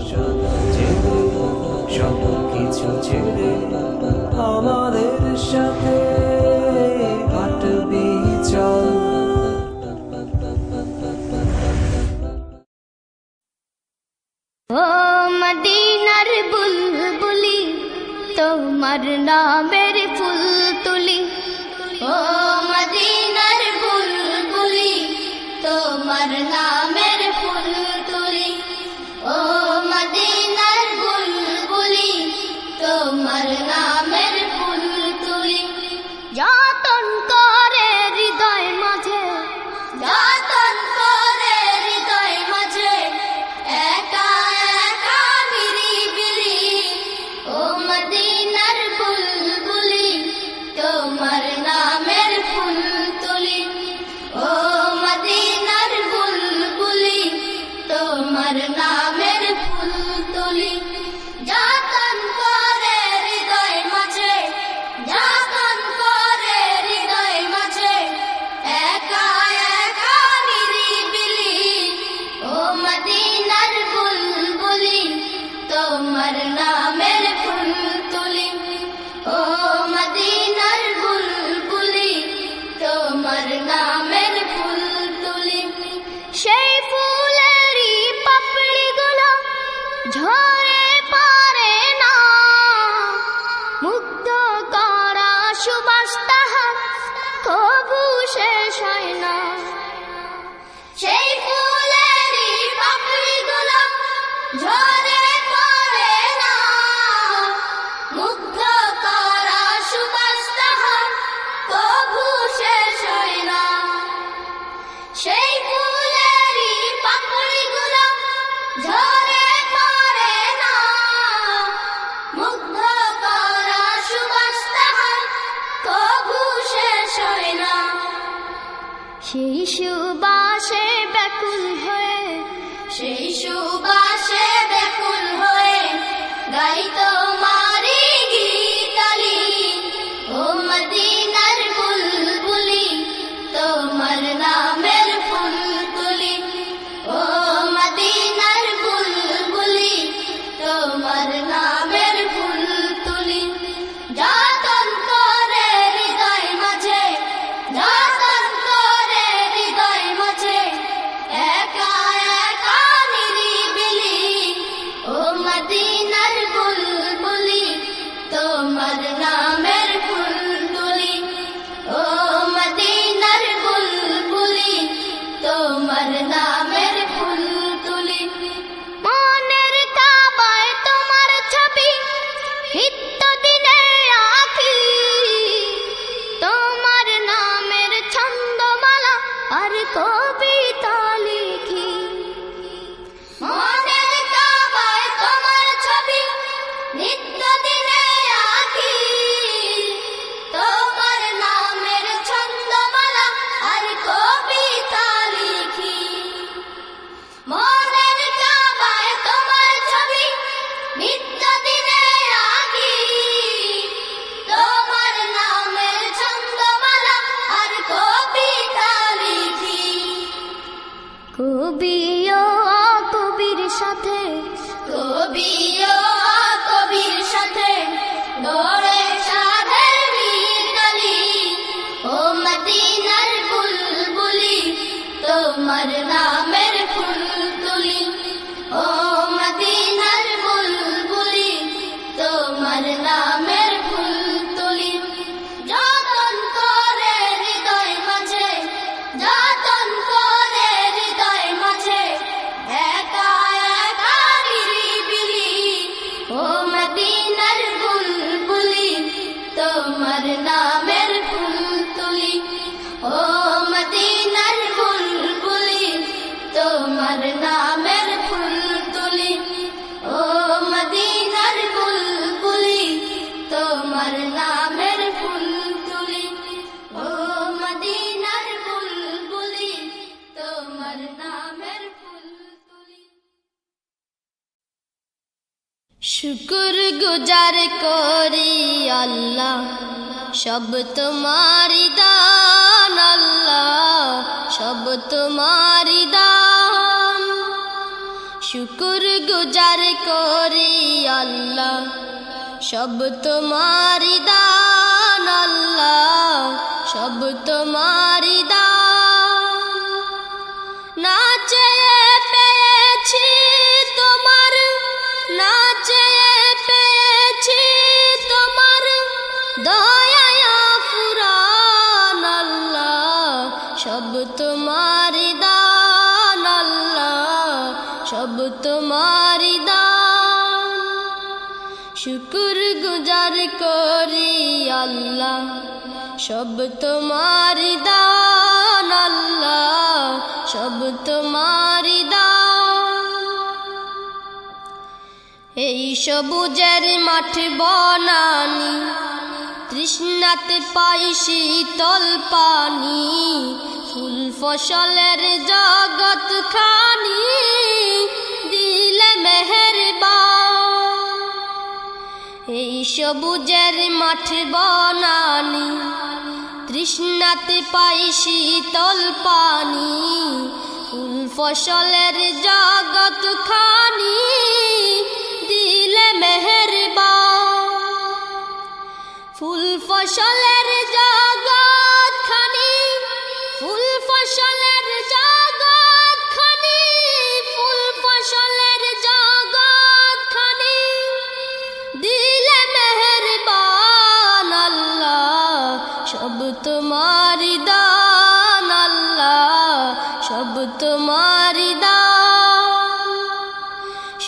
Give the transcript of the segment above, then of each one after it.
ছেড়ে সব কিছু ছেড়ে আমাদের সাথে হাঁটবি চল। ও মদিনার বুলবুলি তোমার নামের ফুল তুলি, ও মদিনার বুলবুলি তোমার নামের ফুল তুলি, ও মদিনার বুলবুলি তোমার নামের ফুল তুলি। যতন করে হৃদয় মাঝে, যতন করে হৃদয় মাঝে একা একা নিরিবিলি, ও মদিনার বুলবুলি তোমার নামের ফুল তুলি, ও মদিনার বুলবুলি তোমার নামের ফুল তুলি। যতন করে হৃদয় মাঝে, যতন করে হৃদয় মাঝে একা একা নিরিবিলি, ও মদিনার বুলবুলি তোমার নামের ফুল তুলি, ও মদিনার বুলবুলি তোমার নামের ফুল তুলি। সেই ফুলেরই পাপড়িগুলো ঝরে পড়ে না, মুগ্ধ করা সুবাস তাহার কবু শেষ হয় না। সেই ফুলেরই পাপড়িগুলো ঝরে পড়ে না, মুগ্ধ করা সুবাস তাহার কবু শেষ হয় না। সেই ফুলেরই পাপড়িগুলো ঝরে পড়ে না, মুগ্ধ করা সুবাস তাহার কবু শেষ হয় না। সেই সুবাসে ব্যাকুল হয়ে, সেই সুবাসে ব্যাকুল হয়ে গাই তোমারি গীতালি, ও মদিনার বুলবুলি তোমার নামের ফুল তুলি, ও মদিনার বুলবুলি তোমার নামের ফুল তুলি। যতন করে হৃদয় মাঝে, যতন করে হৃদয় মাঝে একা একা নিরিবিলি, ও মদিনার বুলবুলি তোমার নামের ফুল তুলি, ও মদিনার বুলবুলি তোমার নামের ফুল তুলি। মনের কাবায় তোমার ছবি নিত্য দিনে আঁকি, তোমার নামের ছন্দমালা আর কবিতা লিখি। মনের কাবায় তোমার ছবি নিত্য দিনে আঁকি, তোমার নামের ছন্দমালা আর কবিতা লিখি। মনের কাবায় তোমার ছবি নিত্য দিনে আঁকি, তোমার নামের ছন্দমালা আর কবিতা লিখি। কবিও কবির সাথে, কবিও কবির সাথে গড়ে সাধের মিতালি, ও মদিনার বুলবুলি তোমার নামের ফুল তুলি, ও মদিনার বুলবুলি তোমার নামের ফুল তুলি। যতন করে হৃদয় মাঝে, যতন করে হৃদয় মাঝে একা একা নিরিবিলি, ও মদিনার বুলবুলি তোমার নামের ফুল তুলি, ও মদিনার বুলবুলি তোমার নামের ফুল তুলি, ও মদিনার বুলবুলি তোমার নামের ফুল তুলি, ও মদিনার বুলবুলি তোমার নামের ফুল তুলি। শুকর গুজার করি আল্লাহ, সব তোমারি দান আল্লাহ, সব তোমারি দান। শুকর গুজার করি আল্লাহ সব তোমারি দান আল্লাহ সব তোমারি দান না চেয়ে পেয়েছি তোমার না চেয়ে পেয়েছি তোমার দয়া ফুরান আল্লাহ সব তোমারি দান আল্লাহ সব তোমারি দান শুকর গুজার করি আল্লাহ সব তোমারি দান আল্লাহ সব তোমারি দান এই সবুজের মাঠ বনানি তৃষ্ণাতে পাই শীতল পানি ফুল ফসলের জগৎ খানি দিলে মেহেরবান এই সবুজের মাঠ বনানি তৃষ্ণাতে পাই শীতল পানি ফুল ফসলের জগৎ খানি দিলে মেহেরবান ফুল ফসলের জগৎ খানি ফুল ফসলের জগৎ খানি ফুল ফসলের জগৎ খানি দিলে মেহেরবান আল্লাহ সব তোমারি দান আল্লাহ সব তোমারি দান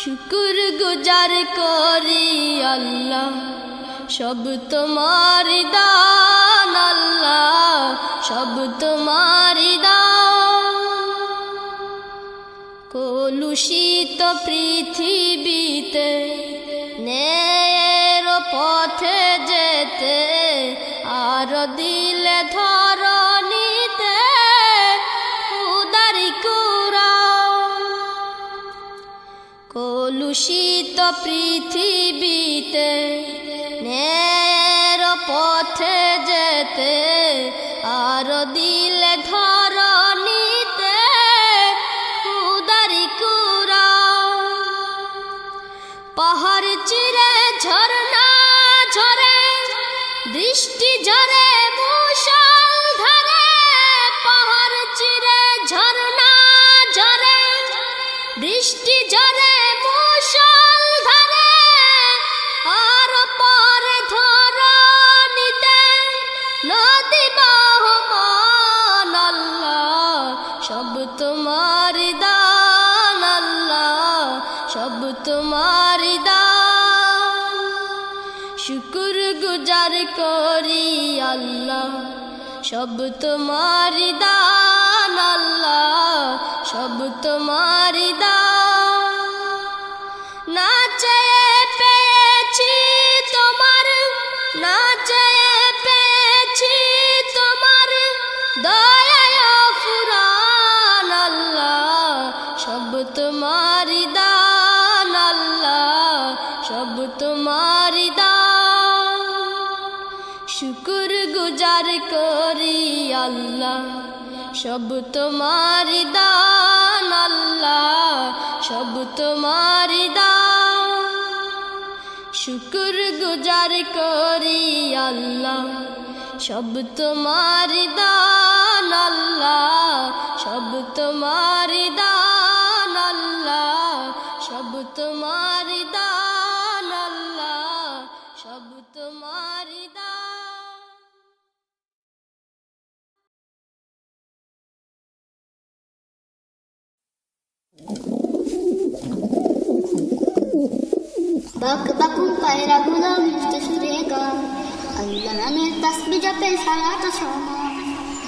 শুকর গুজার করি আল্লাহ সব তোমারি দান আল্লাহ সব তোমারি দান কলুষিত পৃথিবীতে ন্যায়ের পথে যেতে আর দিলে ধরণীতে উদারি কুরান কলুষিত পৃথিবীতে ন্যায়ের পথে যেতে আর দিলে ধরণীতে উদারি কুরান পাহাড় চিরে ঝরনা ঝরে বৃষ্টি ঝরে মুষল ধারে পাহাড় চিরে ঝরনা ঝরে বৃষ্টি ঝরে মুষল ধারে আর পরে ধরণীতে নদী বহমান আল্লাহ সব তোমারি দান আল্লাহ সব তোমারি দান শুকর গুজার করি আল্লাহ সব তোমারি দান আল্লাহ সব তোমারি দান না চেয়ে পেয়েছি তোমার না চেয়ে পেয়েছি তোমার দয়া ফুরান আল্লাহ সব তোমারি দান আল্লাহ সব তোমারি দান শুকর গুজার করি আল্লাহ সব তোমারি দান আল্লাহ সব তোমারি দান শুকর গুজার করি আল্লাহ সব তোমারি দান আল্লাহ সব তোমারি দান আল্লাহ সব তোমারি দান আল্লাহ সব তোমারি দান বাক বাকুম পায়রা গুলো মিষ্টি সুরে গায় আল্লাহ নামের তাসবিহ জপে সারাটা সময়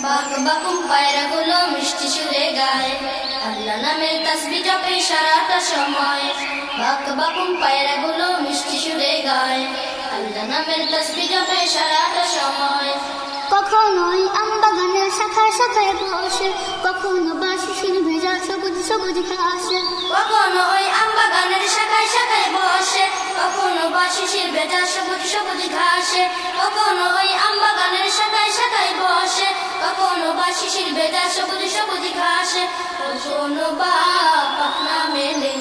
বাক বাকুম পায়রা গুলো মিষ্টি সুরে গায় আল্লাহ নামের তাসবিহ জপে সারাটা সময় বাক বাকুম পায়রা গুলো মিষ্টি সুরে গায় আল্লাহ নামের তাসবিহ জপে সারাটা সময় কখনোই আম বাগানের শাখায় শাখায় বসে কখনো বা শিশির ভেজা সবুজ সবুজ ঘাসে কখনো ওই আম বাগানের শাখায় শাখায় বসে কখনো বা শিশির ভেজা সবুজ সবুজ ঘাসে কখনো ওই আম বাগানের শাখায় শাখায় বসে কখনো বা শিশির ভেজা সবুজ সবুজ ঘাসে কখনো বা পাখনা মেলে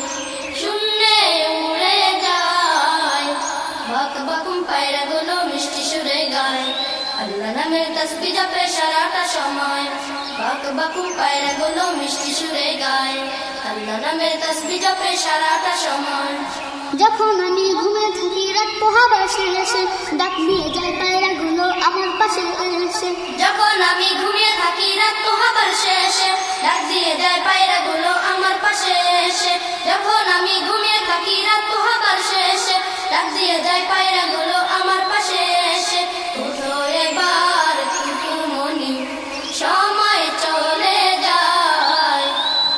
নামের তাসবিহ জপে সারাটা সময় বাক বাকুম পায়রাগুলো মিষ্টি সুরে গায় আল্লাহ নামের তাসবিহ জপে সারাটা সময় যখন আমি ঘুমে থাকি রাত পোহাবার শেষে ডাক দিয়ে যায় পায়রাগুলো আমার পাশে এসে যখন আমি ঘুমিয়ে থাকি রাত পোহাবার শেষে ডাক দিয়ে যায় পায়রাগুলো আমার পাশে এসে যখন আমি ঘুমিয়ে থাকি রাত পোহাবার শেষে ডাক দিয়ে যায় পায়রাগুলো আমার পাশে এসে উঠো এবার কুকুমনি সময় চলে যায়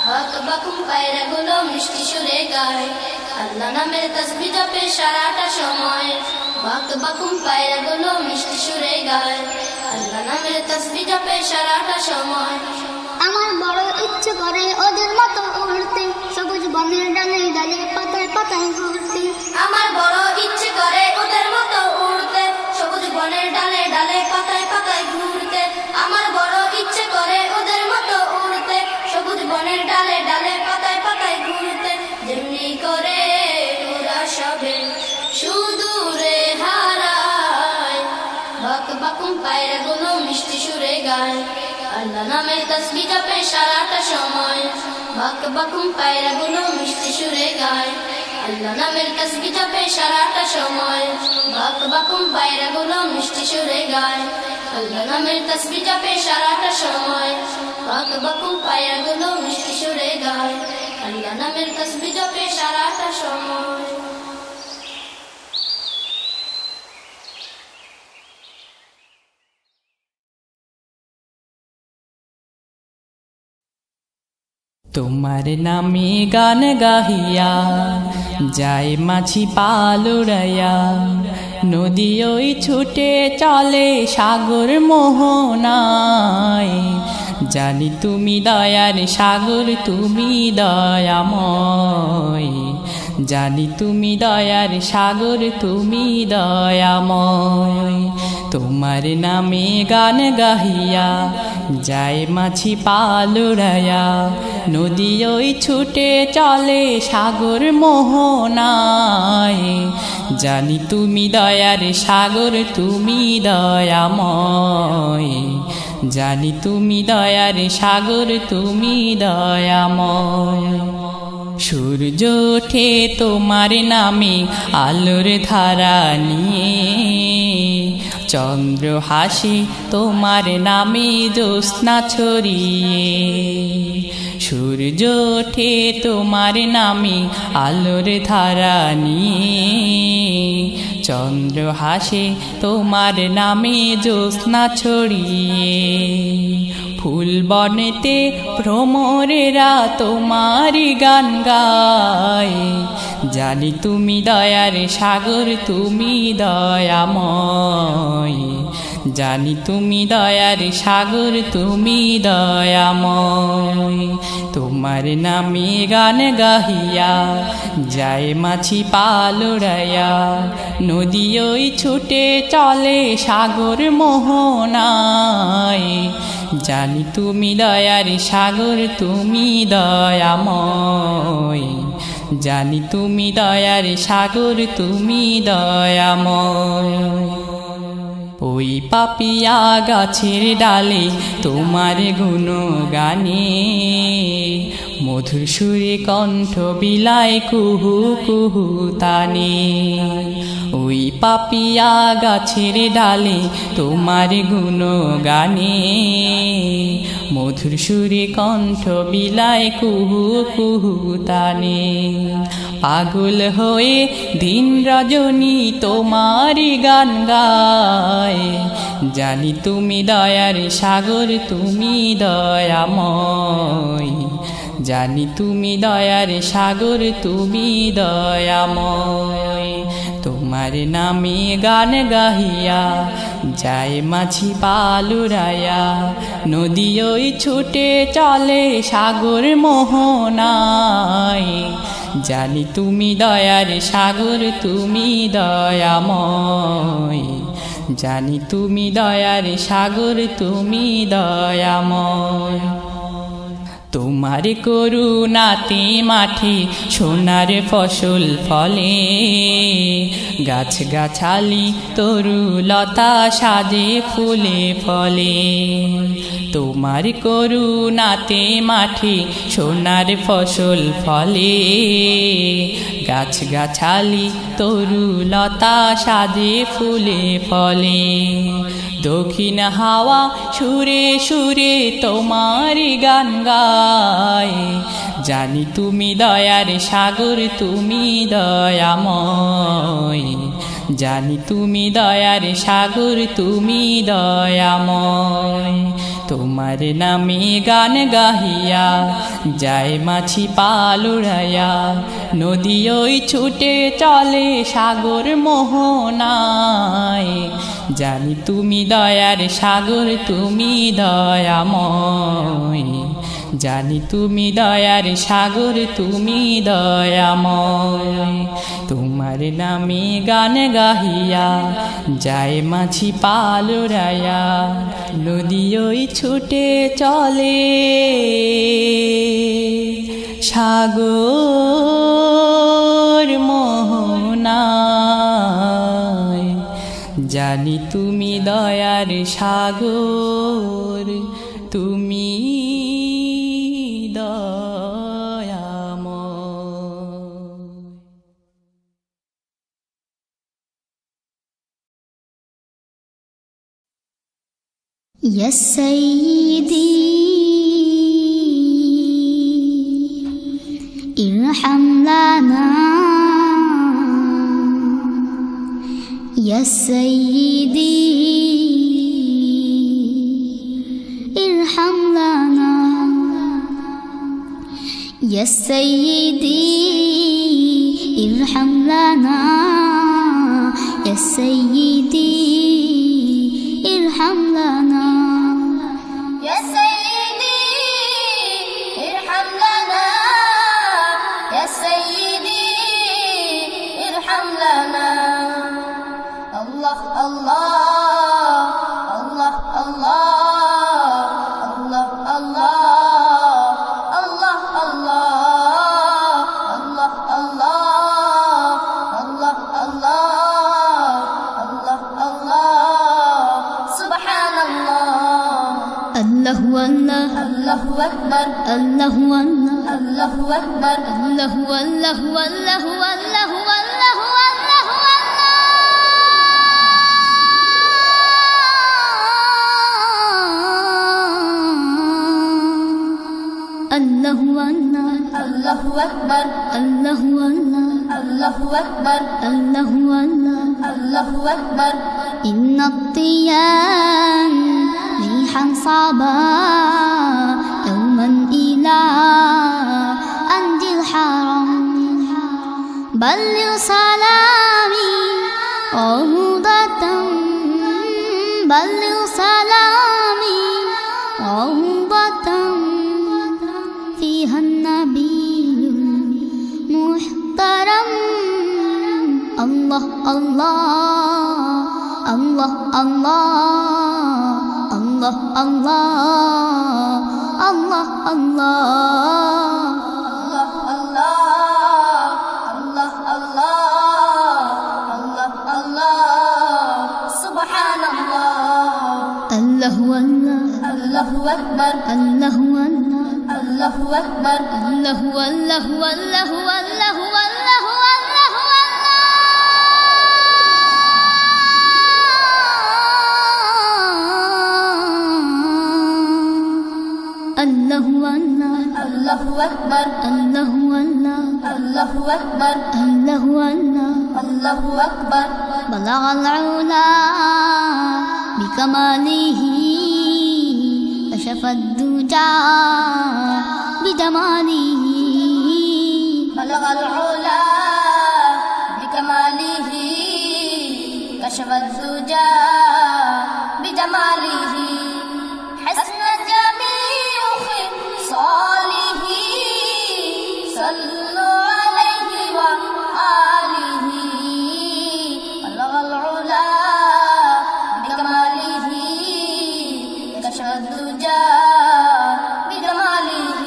বাক বাকুম পায়রাগুলো মিষ্টি সুরে গায় আল্লাহ নামের তাসবিহ জপে সারাটা সময় বাক বাকুম পায়রাগুলো মিষ্টি সুরে গায় আল্লাহ নামের তাসবিহ জপে সারাটা সময় আমার বড় ইচ্ছে করে ওদের মতো উড়তে সবুজ বনের ডালে ডালে পাতায় পাতায় ঘুরতে আমার বড় ইচ্ছে করে ওদের মতো উড়তে সবুজ বনের ডালে ডালে পাতায় পাতায় ঘুরতে আমার বড় ইচ্ছে করে ওদের মতো উড়তে সবুজ বনের ডালে ডালে পাতায় পাতায় ঘুরতে যেমনি করে ওরা সবে সুদূরে হারায় বাক বাকুম পায়রাগুলো মিষ্টি সুরে গায় আল্লাহ নামের তাসবিহ জপে সারাটা সময় বাক বাকুম পায়রাগুলো মিষ্টি সুরে গায় আল্লাহ নামের তাসবিহ জপে সারাটা সময় বাক বাকুম পায়রাগুলো মিষ্টি সুরে গায় আল্লাহ নামের তাসবিহ জপে সারাটা সময় বাক বাকুম পায়রাগুলো মিষ্টি সুরে গায় আল্লাহ নামের তাসবিহ জপে সারাটা সময় তোমার নামে গান গাহিয়া যায় মাছি পালুড়াইয়া নদী ওই ছুটে চলে সাগর মোহনায় জানি তুমি দয়ার সাগর তুমি দয়াময় জানি তুমি দয়ার সাগর তুমি দয়াময় তোমার নামে গান গাহিয়া যায় মাছি পালুড়াইয়া নদী ওই ছুটে চলে সাগর মোহনায় জানি তুমি দয়ার সাগর তুমি দয়াময় জানি তুমি দয়ার সাগর তুমি দয়াময় সূর্য ওঠে তোমার নামে আলোর ধারা নিয়ে চন্দ্র হাসি তোমার নামে জ্যোৎস্না ছড়িয়ে সূর্য ওঠে তোমার নামে আলোর ধারা নিয়ে চন্দ্র হাসে তোমার নামে জ্যোৎস্না ছড়িয়ে ফুল বনেতে ভ্রমরেরা তোমারি গান গায় জানি তুমি দয়ার সাগর তুমি দয়াময় জানি তুমি দয়ার সাগর তুমি দয়াময় তোমার নামে গান গাহিয়া যায় মাছি পালুড়াইয়া নদী ওই ছুটে চলে সাগর মোহনায় জানি তুমি দয়ার সাগর তুমি দয়াময় জানি তুমি দয়ার সাগর তুমি দয়াময় ওই পাপিয়া গাছের ডালে তোমার গুণগানে মধুর সুরে কণ্ঠ বিলায় কুহু কুহু তানে ওই পাপিয়া গাছের ডালে তোমার গুণগানে মধুর সুরে কণ্ঠ বিলায় কুহু কুহু তানে পাগল হয়ে দিন রজনী তোমারি গান গায় জানি তুমি দয়ার সাগর তুমি দয়াময় জানি তুমি দয়ার সাগর তুমি দয়াময় তোমার নামে গান গাহিয়া যায় মাছি পালুড়াইয়া নদী ওই ছুটে চলে সাগর মোহনায় জানি তুমি দয়ার সাগর তুমি দয়াময় জানি তুমি দয়ার সাগর তুমি দয়াময় তোমার করুণাতে মাঠে সোনার ফসল ফলে, গাছ গাছালি তরুলতা সাজে ফুলে ফলে। তোমার করুণাতে মাঠে সোনার ফসল ফলে, গাছ গাছালি তরুলতা সাজে ফুলে ফলে। দক্ষিণ হাওয়া সুরে সুরে তোমার গান গায়, জানি তুমি দয়ার সাগর, তুমি দয়াময়। জানি তুমি দয়ার সাগর, তুমি দয়াময়। তোমার নামে গান গাহিয়া যায় মাছি পাল উড়াইয়া, নদী ওই ছুটে চলে সাগর মোহনায়। জানি তুমি দয়ার সাগর, তুমি দয়াময়। জানি তুমি দয়ার সাগর, তুমি দয়াময়। তোমার নামে গান গাহিয়া যায় মাছি পাল উড়াইয়া, নদী ওই ছুটে চলে সাগর মোহনায়। জানি তুমি দয়ার সাগর, তুমি দয়াময়। يا سيدي ارحم لنا، يا سيدي ارحم لنا، يا سيدي ارحم لنا، يا سيدي ارحم لنا، يا سيدي ارحم لنا، يا سيدي ارحم لنا. الله الله الله الله الله الله الله الله الله الله الله الله الله سبحان الله. الله الله الله أكبر الله الله الله أكبر الله الله الله الله الله الله الله أكبر الله الله الله أكبر الله الله الله أكبر. إن الطيام ريحا صعبا يوما إلى عند الحرم، بلغ سلامي عودة، بلغ سلامي عودة فيها النبي المحترم. الله الله الله الله الله الله الله الله الله الله أكبر الله الله الله أكبر الله الله الله الله الله الله الله أكبر الله الله الله أكبر الله الله الله أكبر. بلغ العلا بكماله، كشف الدجى بجماله، بلغ العلا بكماله، كشف الزجى بجماله، حسن جميع خصاله، صلوا عليه وآله. بلغ العلا بكماله، كشف الدجى بجماله،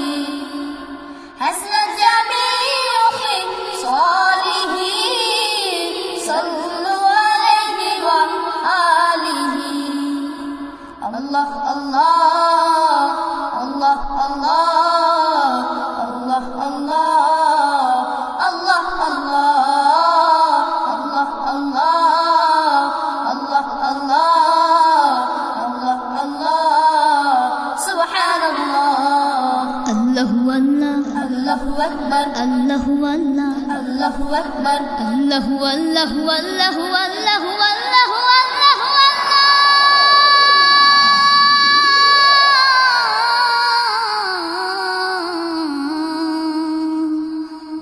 আল্লাহু আকবার আল্লাহু আল্লাহু আল্লাহু আল্লাহু আল্লাহু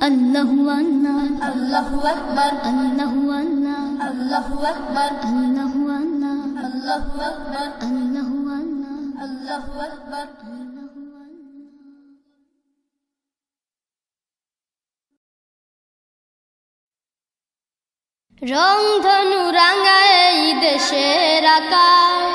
আল্লাহু আল্লাহ আল্লাহু আকবার আল্লাহু আল্লাহ আল্লাহু আকবার আল্লাহু আল্লাহ আল্লাহু আকবার আল্লাহু আল্লাহ আল্লাহু আকবার রংধনু রাঙায় এই দেশের আকাশ,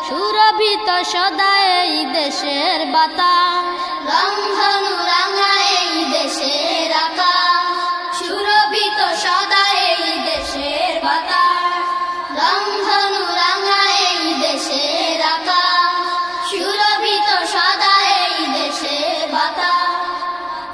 সুরভিত সদা এই দেশের বাতাস। রংধনু রাঙায় এই দেশের আকাশ, সুরভিত সদা এই দেশের বাতাস। রংধনু রাঙায় এই দেশের আকাশ, সুরভিত সদা এই দেশের বাতাস।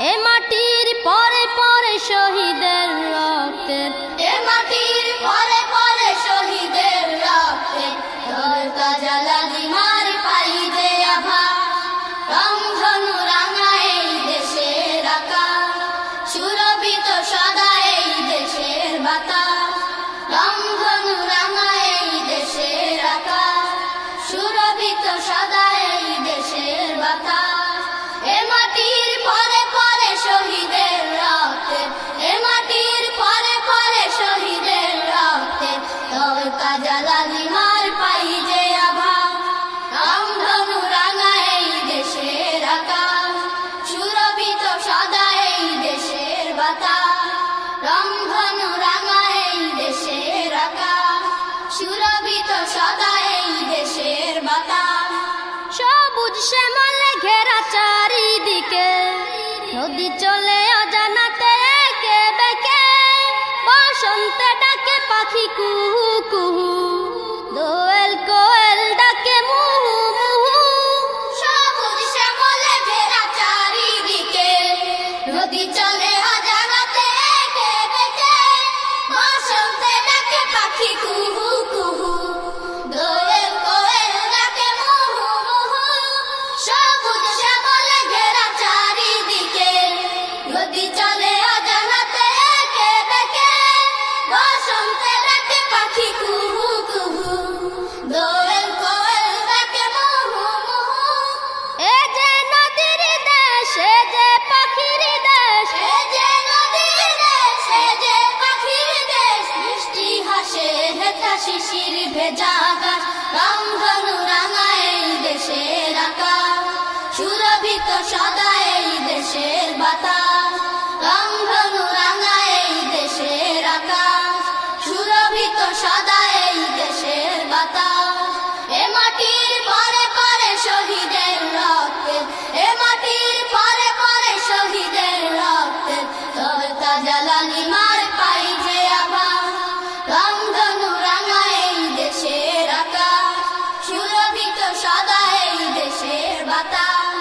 এ মাটির পরে পরে শহীদের রক্তের, এ মাটির পরে পরে শহীদের রক্তে তবে তাজা লালিমার পাই যে আভা। রংধনু রাঙায় এই দেশের আকাশ, সুরভিত সদা এই দেশের বাতাস। রংধনু রাঙায় এই দেশের আকাশ, সুরভিত সদা এই দেশের বাতাস। এ মাটির পরে পরে শহীদের রক্তে, এ মাটির পরে পরে শহীদের রক্তে তবে তাজা লালিমার পাই যে আভা। রংধনু রাঙায় এই দেশের আকাশ, সুরভিত সদা এই দেশের বাতাস। রংধনু রাঙায় এই দেশের আকাশ, সুরভিত সদা এই দেশের বাতাস। সবুজ শ্যামলে ঘেরা চারিদিকে, নদী চলে অজানাতে একে বেঁকে। বসন্তে ডাকে পাখি কুহু কুহু, দোয়েল কোয়েল ডাকে মুহু মুহু। সবুজ শ্যামলে ঘেরা চারিদিকে, নদী চলে অজানাতে একে বেঁকে। বসন্তে ডাকে পাখি কুহু কুহু, দোয়েল কোয়েল ডাকে মুহু মুহু। সবুজ শ্যামলে ঘেরা চারিদিকে, নদী চলে অজানাতে একে বেঁকে। বসন্তে ডাকে পাখি কুহু কুহু, দোয়েল কোয়েল ডাকে মুহু মুহু। এ যে নদীর দেশ, এ যে পাখির দেশ, এ যে নদীর দেশ, এ যে পাখির দেশ। মিষ্টি হাসে হেথা শিশির ভেজা আকাশ। রংধনু রাঙায় এই দেশের আকাশ, সুরভিত সদা এই দেশের বাতাস। রংধনু রাঙায় এই দেশের আকাশ, সুরভিত সদা এই দেশের বাতাস। এ মাটির পরে পরে শহীদের রক্তে, এ মাটির পরে পরে শহীদের রক্তে তবে তাজা লালিমার পাই যে আভা। রংধনু রাঙায় এই দেশের আকাশ, সুরভিত সদা এই দেশের বাতাস।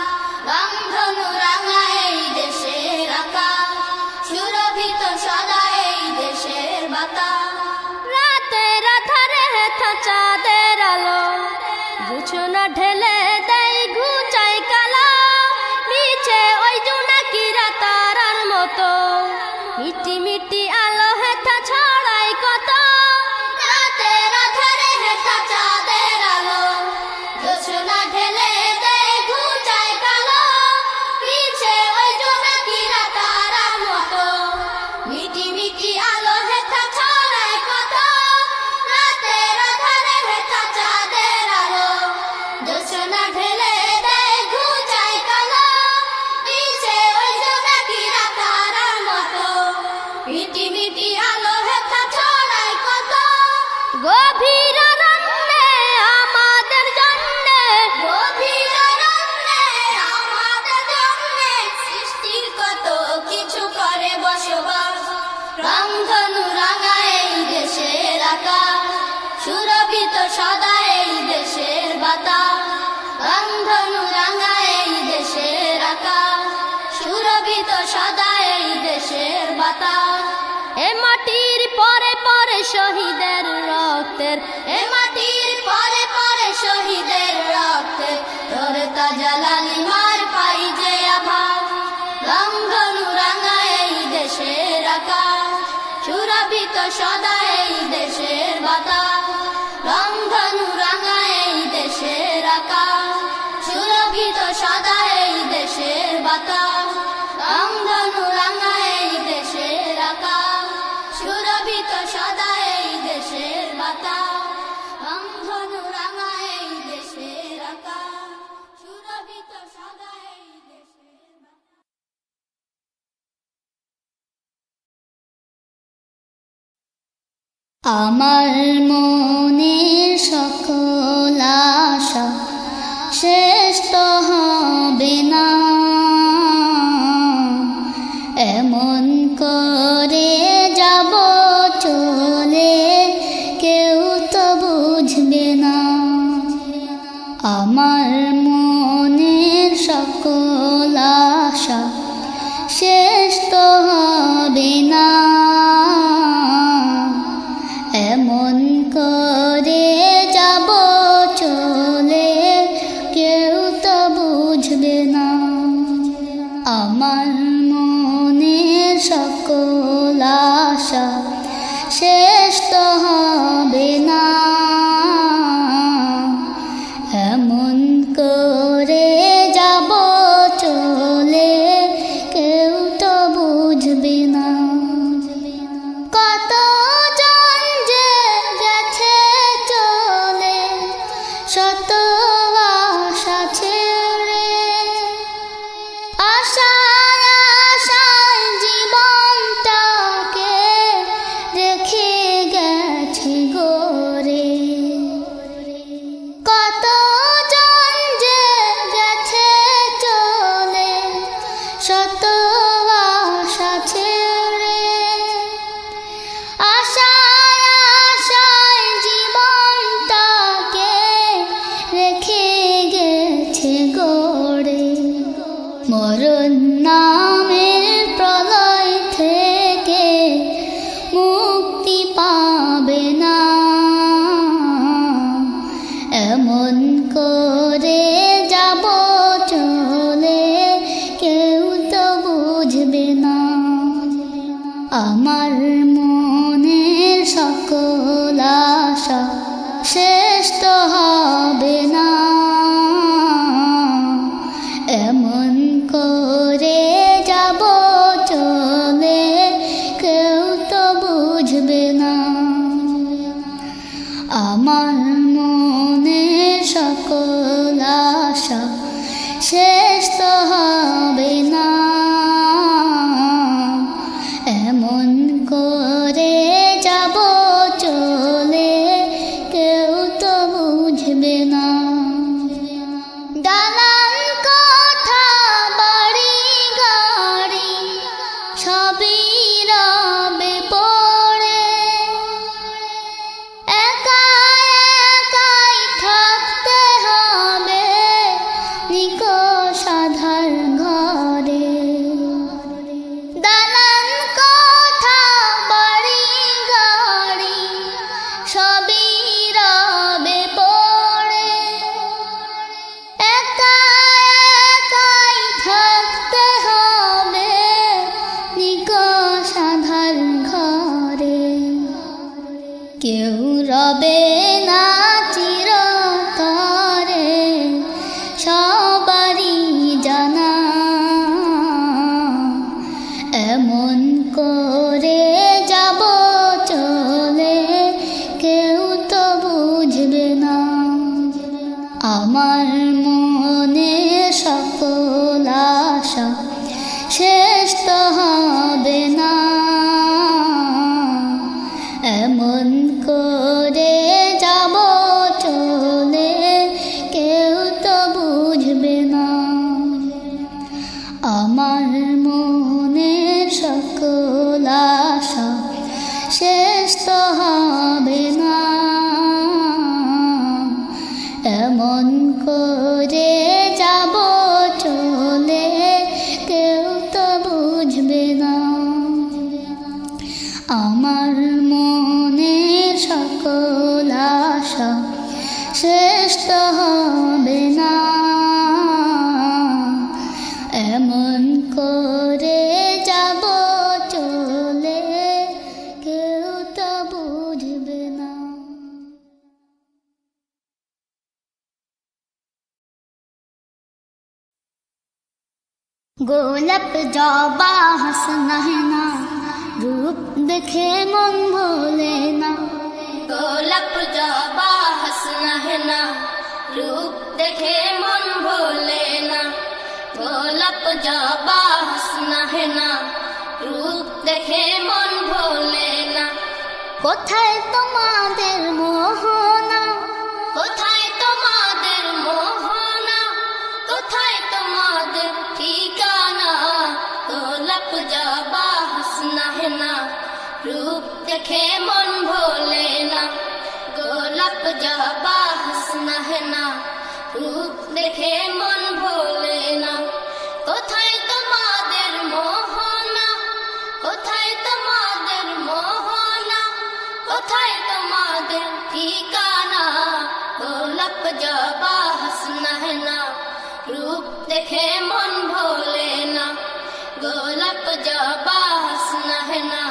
রংধনু রাঙায় এই দেশের আকাশ, সুরভিত সদা এই দেশের বাতাস। রাতের আধারে হেথা চাঁদের আলো, জোছনা ঢেলে দেয় ঘুচাই কালো। মিছে ওই জোনাকিরা তারার মতো, মিটি মিটি আলো হেথা ছড়ায় কত। রাতের আধারে হেথা চাঁদের আলো, জোছনা ঢেলে দেয় ঘুচায় কালো। পিছে ওই জোনাকিরা তারার মতো, মিটি মিটি আলো হেথা ছড়ায় কত। রাতের আধারে হেথা চাঁদের আলো, জোছনা ঢেলে দেয় ঘুচায় কালো। পিছে ওই জোনাকিরা তারার মতো, মিটি মিটি আলো হেথা ছড়ায় কত। গভীর অরণ্যে আমাদের জন্যে, গভীর অরণ্যে আমাদের জন্যে সৃষ্টির কত কিছু করে বসবাস। রংধনু রাঙায় এই দেশের আকাশ, সুরভিত সদা এই দেশের বাতাস। রংধনু রাঙায় এই দেশের আকাশ, সুরভিত সদা এই দেশের বাতাস। এ মাটির পরে পরে শহীদের রক্তের, এ মাটির পরে পরে শহীদের রক্তে তরে তাজা লালিমার পাই যে আভা। রংধনু রাঙায় এই দেশের আকাশ, সুরভিত সদা এই দেশের বাতাস, রংধনু রাঙা এই দেশের আকাশ, সুরভিত সদা এই দেশের বাতাস, রংধনু রাঙা এই দেশের আকাশ, সুরভিত সদা এই দেশের বাতাস, রংধনু রাঙা এই দেশের আকাশ, সুরভিত সদা এই দেশের বাতাস। আমার মনের সকল আশা শেষ তো হবে না, এমন করে যাব চলে কেউ তো বুঝবে না। আমার মনের সকল আশা শেষ তো হবে না, এমন করে যাব চলে কেউ তো বুঝবে না। আমার মনের সকল আশা শেষ তো হবে না, এমন করে যাব চলে কেউ তো বুঝবে না। কত শত আশা ছেড়ে, আশায় আশায় জীবনটাকে রেখে গেছে গড়ে। কত জন যে গেছে চলে শত আশা ছেড়ে, আশায় আশায় জীবনটাকে রেখে গেছে গড়ে। মরণ নামের প্রলয় থেকে মুক্তি পাবে না, এমন করে যাব চলে কেউ তো বুঝবে না। আমার মনের সকল আশা শেষ তো হবে না, এমন করে যাব চলে কেউ তো বুঝবে না। আমার মনের সকল আশা শেষ তো হবে না, এমন করে যাব চলে কেউ তো বুঝবে না। দালান কোঠা বাড়ি গাড়ি সবই রবে পড়ে, একা একাই থাকতে হবে নিকষ আঁধার ঘরে। দালান কোঠা বাড়ি গাড়ি সবই রবে পড়ে, একা একাই থাকতে হবে নিকষ আঁধার ঘরে। কেউ রবে না চিরতরে সবারই জানা, এমন করে যাব চলে কেউ তো বুঝবে না। আমার মনে সকল আশা শেষ তো হবে না, এমন করে যাব চলে কেউ তো বুঝবে না। আমার মনের সকল আশা শেষ তো হবে না, এমন করে যাব চলে কেউ তো বুঝবে না। আমার মনের সকল আশা শেষ তো হবে না, এমন করে যাব চলে কেউ গোলাপ জবা হাসনা है ना रूप देखे मन भोले ना গোলাপ জবা হাসনা है ना रूप देखे मन भोले ना গোলাপ জবা হাসনা है ना रूप देखे मन भोले ना কোথায় তোমাদের মোহনা কোথায় তোমাদের মোহনা কোথায় তোমাদের ঠিকানা গোলাপ জবা হাসনা है ना रूप देखे मन भोले ना গোলাপ জবা হাসনা है ना रूप देखे मन भोले ना কোথায় তোমাদের মোহনা কোথায় তোমাদের মোহনা কোথায় তোমাদের ঠিকানা গোলাপ জবা হাসনা है ना रूप देखे मन भोले ना গোলাপ জবা হাসনা है ना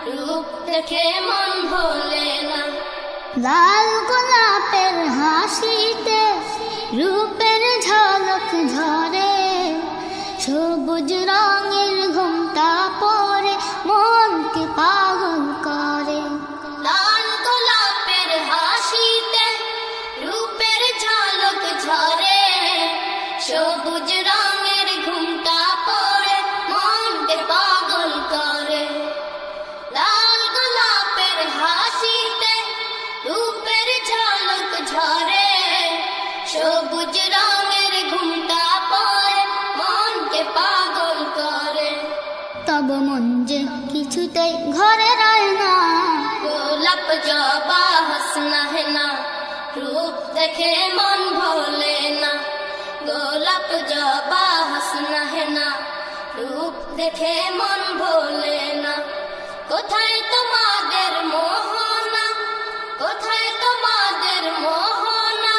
रूप देखे मन भोले ना লাল গোলাপের হাসিতে রূপের ঝলক ঝরে সবুজ রঙের ঘুমটা পরে মনকে পাগল করে লাল গোলাপের হাসিতে রূপের ঝলক ঝরে সবুজ রঙের ঘুমটা পরে মনকে পাগল করে লাল গোলাপের হাসিতে রূপের ঝলক ঝরে সবুজ রঙের ঘুমটা পরে মনকে পাগল করে তব মন যে কিছুতেই ঘরে রয় না গোলাপ জবা হাসনা है ना रूप देखे मन भोले ना গোলাপ জবা হাসনা है ना रूप देखे मन भोले ना কোথায় তোমাদের মোহনা কোথায় তোমাদের মোহনা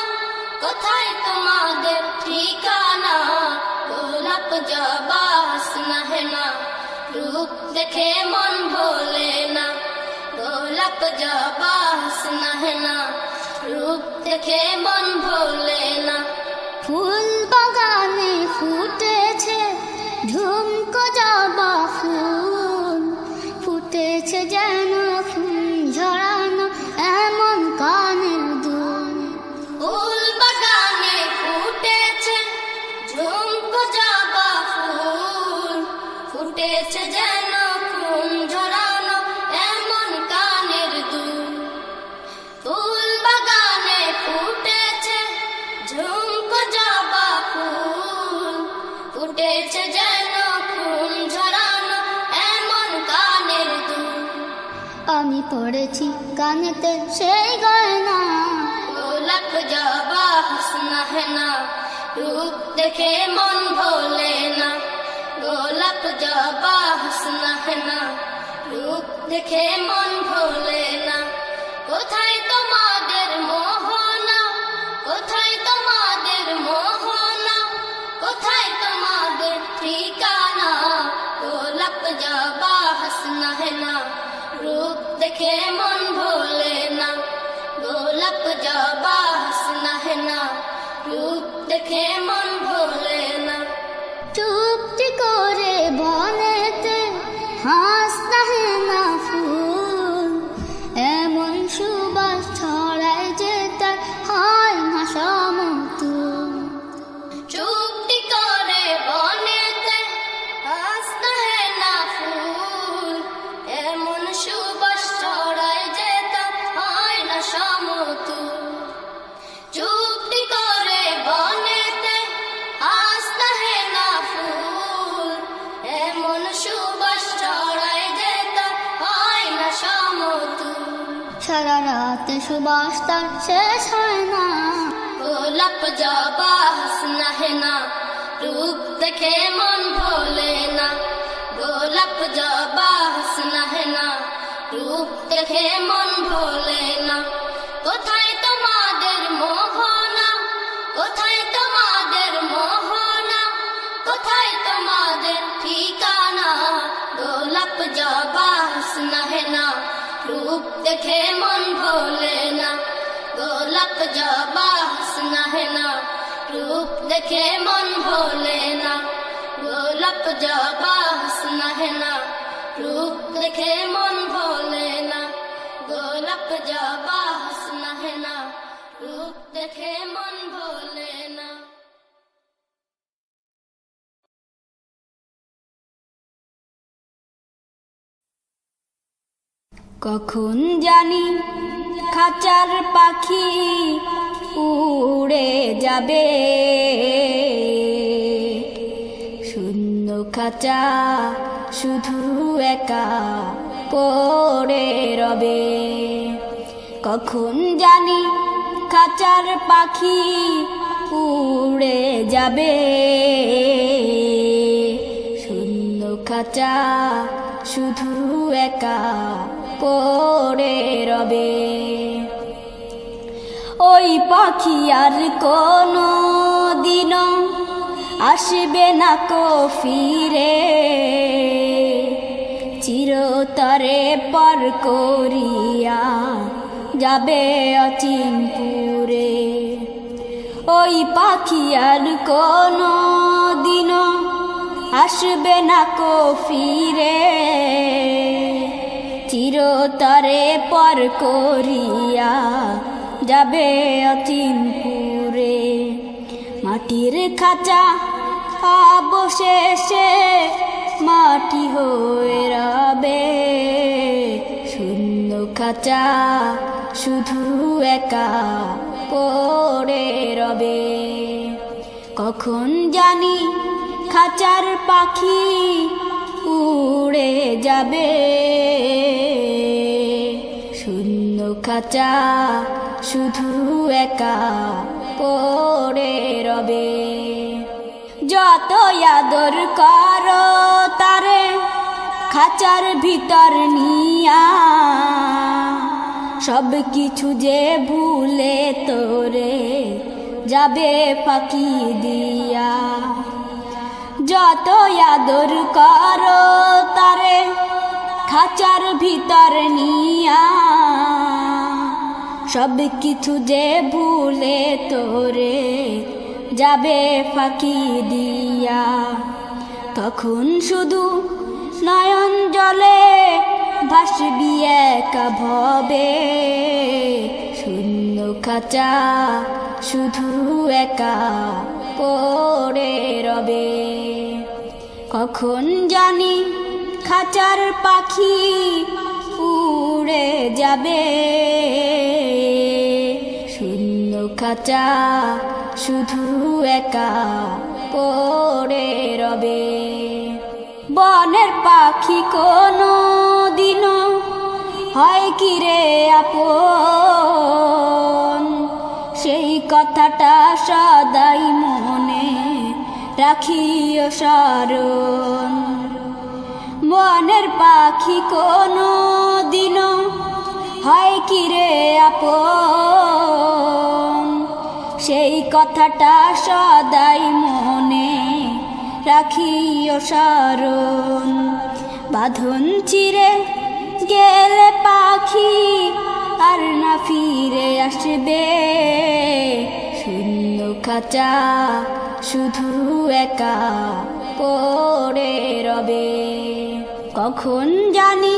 কোথায় তোমাদের ঠিকানা গোলাপ জবা হাসনা है ना रूप देखे मन भोले ना গোলাপ জবা হাসনা है ना रूप देखे मन भोले ना ফুল বাগানে ফুটেছে ঝুমকো জবা ফুল ফুটেছে যেন ফুল ঝরানো এমন কানের দুল ফুল বাগানে ফুটেছে ঝুমকো জবা ফুল ফুটেছে যেন ফুল ঝরানো এমন কানের দুল ফুল বাগানে ফুটেছে ঝুমকো জবা ফুল ফুটেছে যেন ফুল ঝরানো এমন কানের দুল আমি পড়েছি কানেতে সেই গয়না গোলাপ জবা হাসনা है ना रूप देखे मन भोले ना গোলাপ জবা হাসনা है ना रूप देखे मन भोले ना কোথায় তোমাদের মোহনা কোথায় তোমাদের মোহনা কোথায় তোমাদের ঠিকানা গোলাপ জবা হাসনা है ना रूप देखे मन भोले ना গোলাপ জবা হাসনা है ना रूप देखे मन भोले ना চুপটি করে বনেতে হাসনা है ना ফুল এমন সুবাস ছড়ায় যে তার হয় না সমতুল চুপটি করে বনেতে হাসনা है ना ফুল এমন সুবাস ছড়ায় যে তার হয় না সমতুল চুপটি করে বনেতে হাসনা है ना ফুল এমন সুবাস ছড়ায় যে তার হয় না সমতুল সারা রাত সুবাস তার শেষ হয় না গোলাপ জবা হাসনা है ना रूप देखे मन भोले ना গোলাপ জবা হাসনা है ना रूप देखे मन भोले ना কোথায় তোমাদের মোহনা কোথায় তোমাদের মোহনা কোথায় তোমাদের ঠিকানা গোলাপ জবা হাসনা है ना रूप देखे मन भोले ना গোলাপ জবা হাসনা है ना रूप देखे मन भोले ना গোলাপ জবা হাসনা হেনা রূপ দেখে মন ভোলে না গোলাপ জবা হাসনা হেনা রূপ দেখে মন ভোলে না কখন জানি খাঁচার পাখি উড়ে যাবে শূন্য খাঁচা শুধু একা পড়ে রবে কখন জানি খাঁচার পাখি উড়ে যাবে শূন্য খাঁচা শুধু একা পড়ে রবে ওই পাখি আর কোনো দিনও আসবে না কো ফিরে চিরতরে পর করিয়া যাবে অচিনপুরে ওই পাখি আর কোনো দিনও আসবে না কো ফিরে চিরতরে পর করিয়া যাবে অচিনপুরে মাটির খাঁচা অবশেষে মাটি হয়ে রবে শূন্য খাঁচা শুধু একা পড়ে রবে কখন জানি খাঁচার পাখি উড়ে যাবে শূন্য খাঁচা শুধু একা পড়ে রবে যত আদর করো তারে খাঁচার ভিতর নিয়া সব কিছু যে ভুলে তোরে যাবে ফাঁকি দিয়া যত আদর করো তারে খাঁচার ভিতর নিয়া সব কিছু যে ভুলে তোরে যাবে ফাঁকি দিয়া তখন শুধু নয়ন জলে ভাসবি একা ভবে শূন্য খাঁচা শুধু একা পড়ে রবে কখন জানি খাঁচার পাখি উড়ে যাবে শূন্য খাঁচা শুধু একা পড়ে রবে বনের পাখি কোনো দিনও হয় কি রে আপন সেই কথাটা সদাই মনে রাখিও স্মরণ বনের পাখি কোনো দিনও হয় কি রে আপন সেই কথাটা সদাই মনে রাখিও স্মরণ বাঁধন চিরে গেলে পাখি আর না ফিরে আসবে শূন্য খাঁচা শুধু একা পড়ে রবে কখন জানি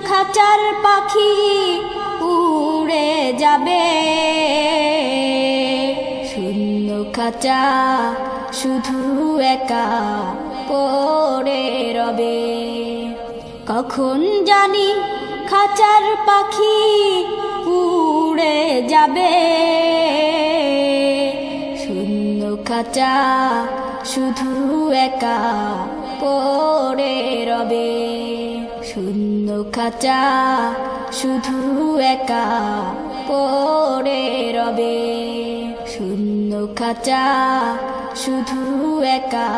খাঁচার পাখি উড়ে যাবে শূন্য খাঁচা শুধু একা পড়ে রবে কখন জানি খাঁচার পাখি উড়ে যাবে শূন্য খাঁচা শুধু একা পড়ে রবে শূন্য খাঁচা শুধু একা পড়ে রবে শূন্য খাঁচা শুধু একা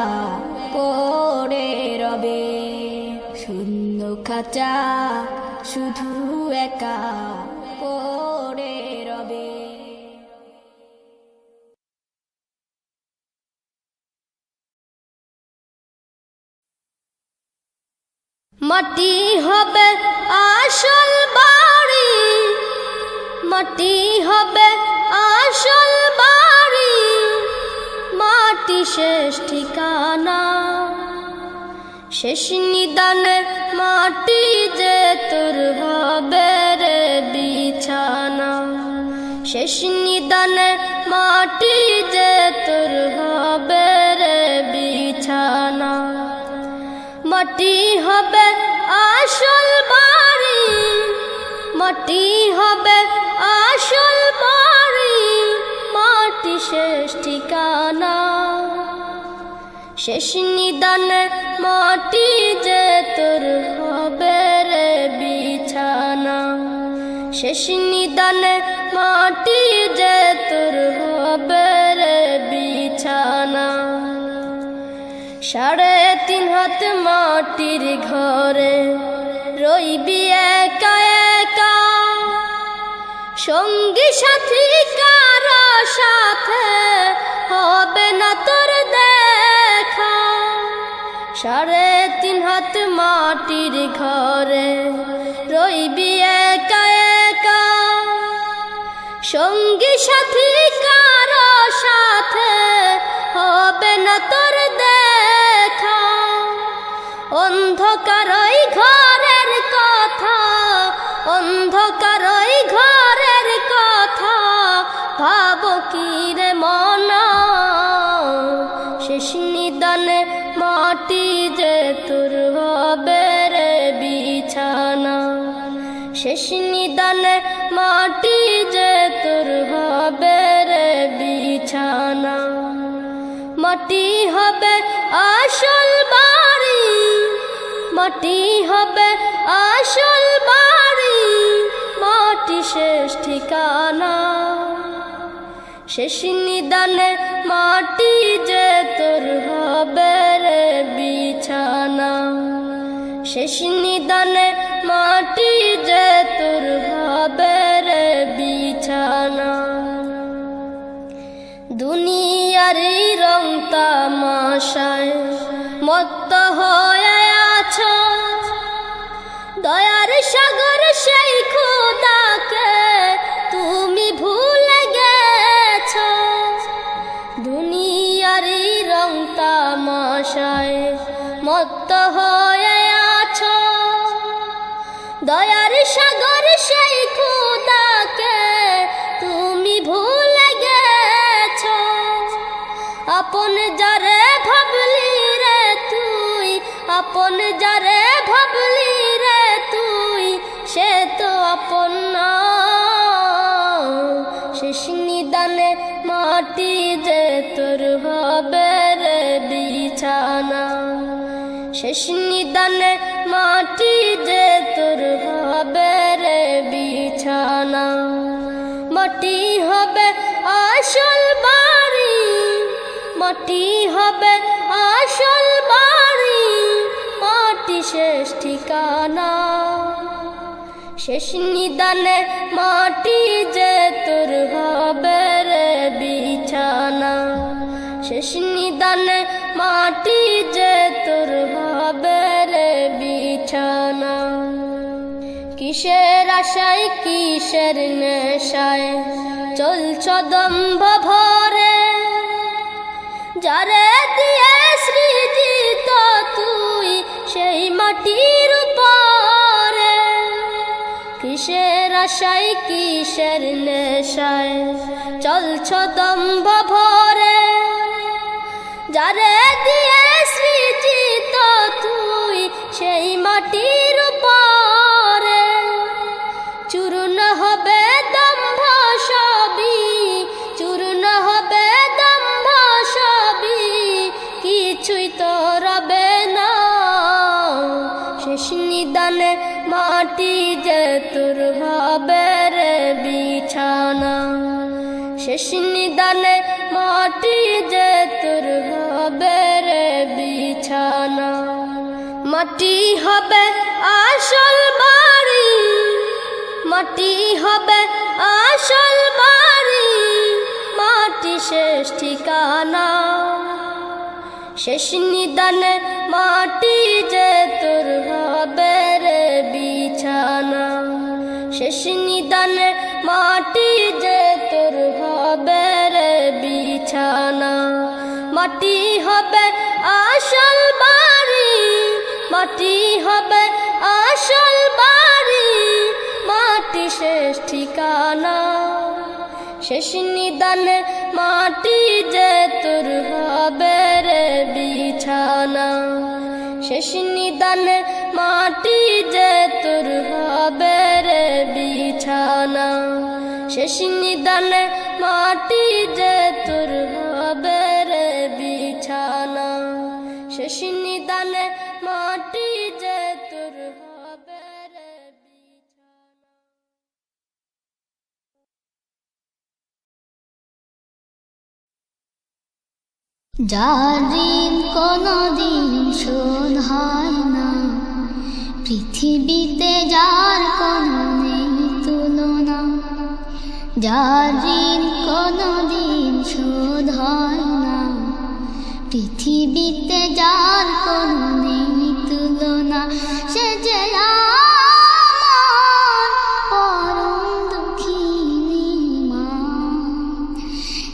পড়ে রবে শূন্য খাঁচা শুধু একা পড়ে রবে মাটি হবে আসল বাড়ি মাটি হবে আসল বাড়ি মাটি শেষ ঠিকানা শেষ নিদানে মাটি যে তোর হবে রে বিছানা, শেষ নিদানে মাটি যে তোর হবে রে বিছানা। মাটি হবে আসল বাড়ি, মাটি হবে আসল বাড়ি, মাটি শেষ ঠিকানা। শেষ নিদানে মাটি যে তোর হবে রে বিছানা, শেষ নিদানে মাটি যে তোর হবে রে বিছানা। 3.5 হাত মাটির ঘরে রইবি একা একা, সঙ্গী সাথী কারো সাথে হবে না তোর দেখা। 3.5 হাত মাটির ঘরে রইবি একা একা, সঙ্গী সাথী কারো সাথে হবে না তোর দেখা। অন্ধকারই ঘরের কথা, অন্ধকারই ঘরের কথা, ভাবো কি রে মনা। শেষ নিদানে মাটি যে তোর হবে রে বিছানা, শেষ নিদানে মাটি যে তোর হবে রে বিছানা। মাটি হবে আসল বাড়ি, মাটি হবে আসল বাড়ি, মাটি শেষ ঠিকানা। শেষ নিদানে মাটি যে তোর হবে রে বিছানা, শেষ নিদানে মাটি যে তোর হবে রে বিছানা। দুনিয়ার রং তামাশায় মত্ত হয়ে আছো, দয়ার সাগর সেই খোদাকে তুমি ভুলে গেছো। দুনিয়ার রং তামাশায় মত্ত হয়ে আছো, দয়ার সাগর সেই খোদাকে তুমি ভুলে গেছো। আপন যারে ভাবলি রে তুই, আপন যারে ভাবলি রে তুই, সে তো আপন না। শেষ নিদানে মাটি যে তোর হবে রে বিছানা, শেষ নিদানে মাটি যে তোর হবে রে বিছানা। মাটি হবে আসল বাড়ি, মাটি হবে আসল বাড়ি, মাটি শেষ ঠিকানা। শেষ নিদানে মাটি যে তোর হবে রে বিছানা, শেষ নিদানে মাটি যে তোর হবে রে বিছানা। কিসের আশায় কিসের নেশায় চলছ দম্ভ ভরে, যারে দিয়ে সৃজিত তুই সেই মাটির উপরে। কিসের আশায় কিসের নেশায় চলছ দম্ভ ভরে, যারে দিয়ে সৃজিত তুই সেই মাটির উপরে। চূর্ণ হবে দম্ভ সবই, চূর্ণ হবে দম্ভ সবই, কিছুই তো রবে না। শেষ নিদানে মাটি যে তোর হবে রে বিছানা, শেষ নিদানে মাটি যে তোর হবে রে বিছানা। মাটি হবে আসল বাড়ি, মাটি হবে আসল বাড়ি, মাটি শেষ ঠিকানা। শেষ নিদানে মাটি যে তোর হবে রে বিছানা, শেষ নিদানে মাটি যে তোর হবে রে বিছানা। মাটি হবে আসল বাড়ি, মাটি হবে আসল বাড়ি, মাটি শেষ ঠিকানা। শেষ নিদানে মাটি যে তোর হবে রে বিছানা। শেষ নিদানে মাটি যে তোর হবে রে বিছানা। শেষ নিদানে মাটি যে তোর হবে রে বিছানা। শেষ নিদানে মাটি যে তোর হবে রে বিছানা। যার ঋণ কোনদিন শোধ হয় না, পৃথিবীতে যার কোনো নেই তুলনা। যার ঋণ কোনদিন শোধ হয় না, পৃথিবীতে যার কোনো নেই তুলনা। সে যে আমার পরম দুঃখিনী মা,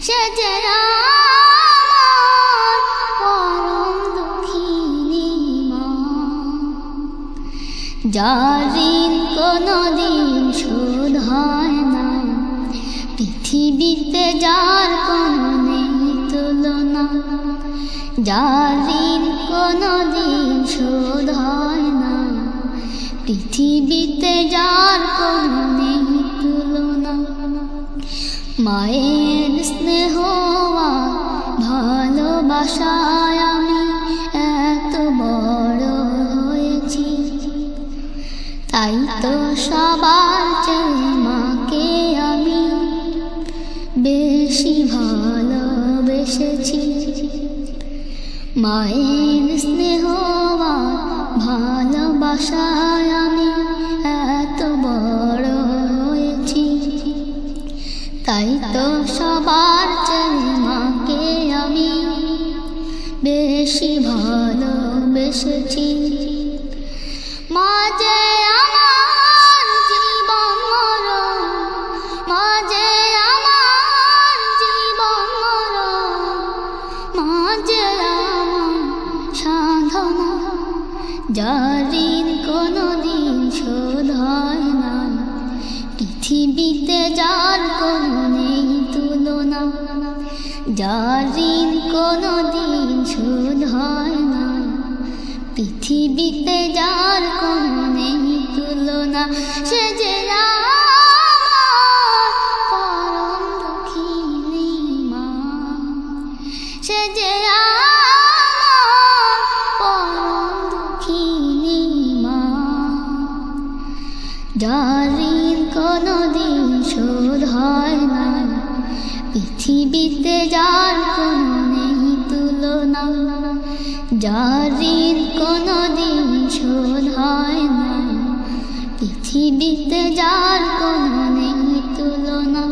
সে যে আমার পরম দুঃখিনী মা। যার ঋণ কোনদিন শোধ হয় না, পৃথিবীতে যার কোনো নেই তুলনা। যার ঋণ কোনদিন শোধ হয় না, পৃথিবীতে যার কোনো নেই তুলনা। মায়ের স্নেহ ভালোবাসায় আমি এত বড় হয়েছি, তাই তো সবার চেয়ে মাকে আমি বেশি ভালোবেসেছি। মায়ের স্নেহ ভালোবাসায় আমি এত বড় হয়েছি, তাই তো সবার চেয়ে মাকে আমি বেশি ভালোবেসেছি। মা যে আমার জীবন মরণ, মা যে আমার জীবন মরণ, মা যে আমার সাধনা। যার ঋণ কোনদিন শোধ হয় না, পৃথিবীতে যার কোনো নেই তুলনা। যার ঋণ কোনদিন শোধ হয় না, পৃথিবীতে যার কোনো নেই তুলনা। সে যে আমার পরম দুঃখিনী মা, সে যে আমার পরম দুঃখিনী মা। যার ঋণ কোনদিন শোধ হয় না, পৃথিবীতে যার কোনো নেই তুলনা। যার ঋণ কোনদিন শোধ হয় না, পৃথিবীতে যার কোনো নেই তুলনা।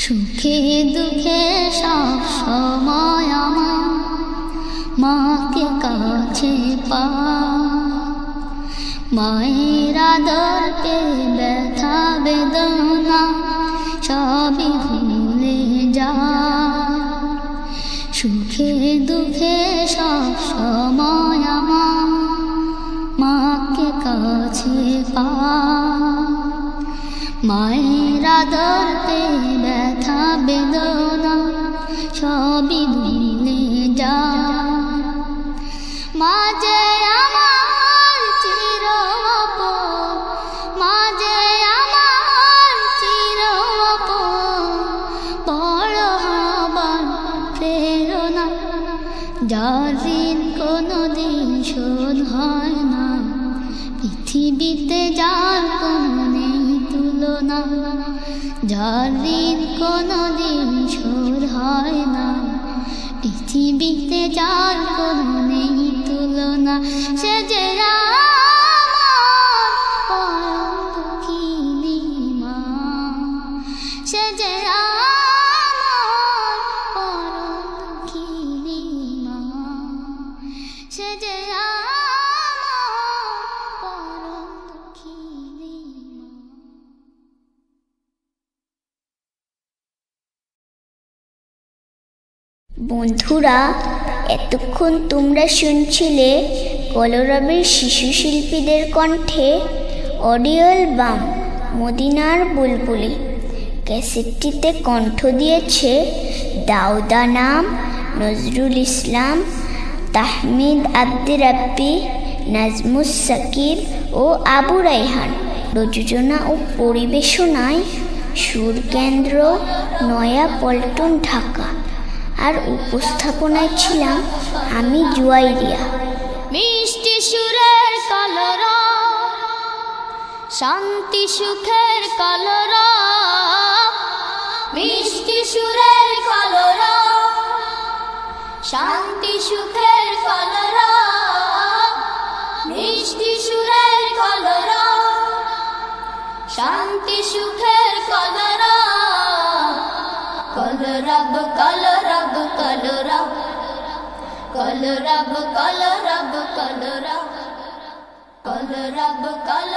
সুখে দুঃখে সব সময় আমার মাকে কাছে পাই। মায়ের আদর পেয়ে ব্যথা বেদনা সবই ভুলে যায়। সুখে দুঃখে সব সময় আমার মাকে কাছে পাই। মায়ের আদর পেয়ে ব্যথা বেদনা সবই ভুলে যায়। মা যে আমার চির আপন, মা যে আমার চির আপন, বড় হবার প্রেরণা। যার ঋণ কোনদিন শোধ হয় না, পৃথিবীতে যার কোনো নেই তুলনা। যার ঋণ কোনদিন শোধ হয় না, পৃথিবীতে যার কোনো নেই তুলনা। সে যে আমার পরম দুঃখিনী মা, সে যে আমার পরম দুঃখিনী মা, সে যে আমার পরম দুঃখিনী মা। বন্ধুরা, এতক্ষণ তোমরা শুনছিলে কলরবের শিশু শিল্পীদের কণ্ঠে অডিও অ্যালবাম মদিনার বুলবুলি। ক্যাসেটটিতে কণ্ঠ দিয়েছে দাউদা নাম, নজরুল ইসলাম, তাহমিদ আব্দে রাব্বি, নাজমুস সাকিব ও আবু রাইহান। প্রযোজনা ও পরিবেশনায় সুরকেন্দ্র, নয়া পল্টন, ঢাকা। আর উপস্থাপনায় ছিলাম আমি, জুয়াইরিয়া। মিষ্টি সুরের কলরা, শান্তি সুখের কলরা, মিষ্টি সুরের কলরা, শান্তি সুখের কলরা, মিষ্টি সুরের কলরা, শান্তি সুখের কলরা। কলরব কলরব কলরব, কলরব কলরব কলরব, কলরব কলরব।